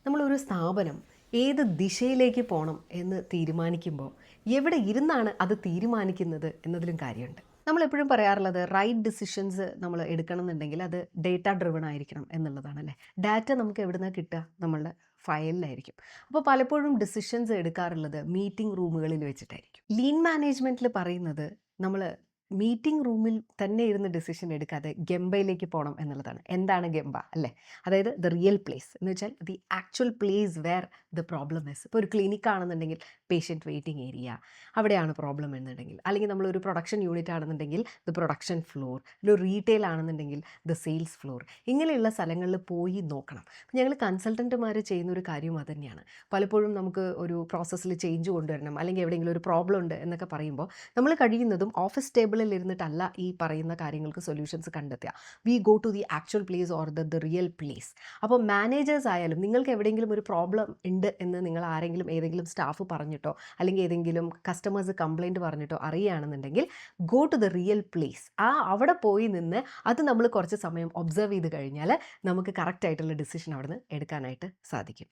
നമ്മളൊരു സ്ഥാപനം ഏത് ദിശയിലേക്ക് പോകണം എന്ന് തീരുമാനിക്കുമ്പോൾ എവിടെ ഇരുന്നാണ് അത് തീരുമാനിക്കുന്നത് എന്നതിലും കാര്യമുണ്ട്. നമ്മളെപ്പോഴും പറയാറുള്ളത് റൈറ്റ് ഡിസിഷൻസ് നമ്മൾ എടുക്കണം എന്നുണ്ടെങ്കിൽ അത് ഡേറ്റ ഡ്രിവൺ ആയിരിക്കണം എന്നുള്ളതാണ് അല്ലേ. ഡാറ്റ നമുക്ക് എവിടെ നിന്നാണ് കിട്ടുക? നമ്മളുടെ ഫയലിലായിരിക്കും. അപ്പോൾ പലപ്പോഴും ഡിസിഷൻസ് എടുക്കാറുള്ളത് മീറ്റിംഗ് റൂമുകളിൽ വെച്ചിട്ടായിരിക്കും. ലീൻ മാനേജ്മെൻറ്റിൽ പറയുന്നത് നമ്മൾ മീറ്റിംഗ് റൂമിൽ തന്നെ ഇരുന്ന് ഡിസിഷൻ എടുക്കാതെ ഗംബയിലേക്ക് പോകണം എന്നുള്ളതാണ്. എന്താണ് ഗംബ അല്ലേ? അതായത് ദ റിയൽ പ്ലേസ് എന്ന് വെച്ചാൽ the actual place where the problem is. ഇപ്പോൾ ഒരു ക്ലിനിക് ആണെന്നുണ്ടെങ്കിൽ പേഷ്യൻറ്റ് വെയിറ്റിംഗ് ഏരിയ, അവിടെയാണ് പ്രോബ്ലം എന്നുണ്ടെങ്കിൽ, അല്ലെങ്കിൽ നമ്മളൊരു പ്രൊഡക്ഷൻ യൂണിറ്റ് ആണെന്നുണ്ടെങ്കിൽ ദ പ്രൊഡക്ഷൻ ഫ്ലോർ, ഒരു റീറ്റെയിൽ ആണെന്നുണ്ടെങ്കിൽ ദ സെയിൽസ് ഫ്ലോർ, ഇങ്ങനെയുള്ള സ്ഥലങ്ങളിൽ പോയി നോക്കണം. ഞങ്ങൾ കൺസൾട്ടൻറ്റുമാർ ചെയ്യുന്ന ഒരു കാര്യം അത് തന്നെയാണ്. പലപ്പോഴും നമുക്ക് ഒരു പ്രോസസ്സിൽ ചേഞ്ച് കൊണ്ടുവരണം, അല്ലെങ്കിൽ എവിടെയെങ്കിലും ഒരു പ്രോബ്ലം ഉണ്ട് എന്നൊക്കെ പറയുമ്പോൾ നമ്മൾ കഴിയുന്നതും ഓഫീസ് ടേബിളിൽ ഇരുന്നിട്ടല്ല ഈ പറയുന്ന കാര്യങ്ങൾക്ക് സൊല്യൂഷൻസ് കണ്ടെത്തുക. We go to the actual place or the real place. അപ്പോൾ മാനേജേഴ്സ് ആയാലും നിങ്ങൾക്ക് എവിടെയെങ്കിലും ഒരു പ്രോബ്ലം ഉണ്ട് എന്ന് നിങ്ങൾ ആരെങ്കിലും ഏതെങ്കിലും സ്റ്റാഫ് പറഞ്ഞിട്ടോ അല്ലെങ്കിൽ ഏതെങ്കിലും കസ്റ്റമേഴ്സ് കംപ്ലയിൻറ്റ് പറഞ്ഞിട്ടോ അറിയുകയാണെന്നുണ്ടെങ്കിൽ go to the real place. അവിടെ പോയി നിന്ന് അത് നമ്മൾ കുറച്ച് സമയം ഒബ്സർവ് ചെയ്ത് കഴിഞ്ഞാൽ നമുക്ക് കറക്റ്റ് ആയിട്ടുള്ള ഡിസിഷൻ അവിടെ നിന്ന് എടുക്കാനായിട്ട് സാധിക്കും.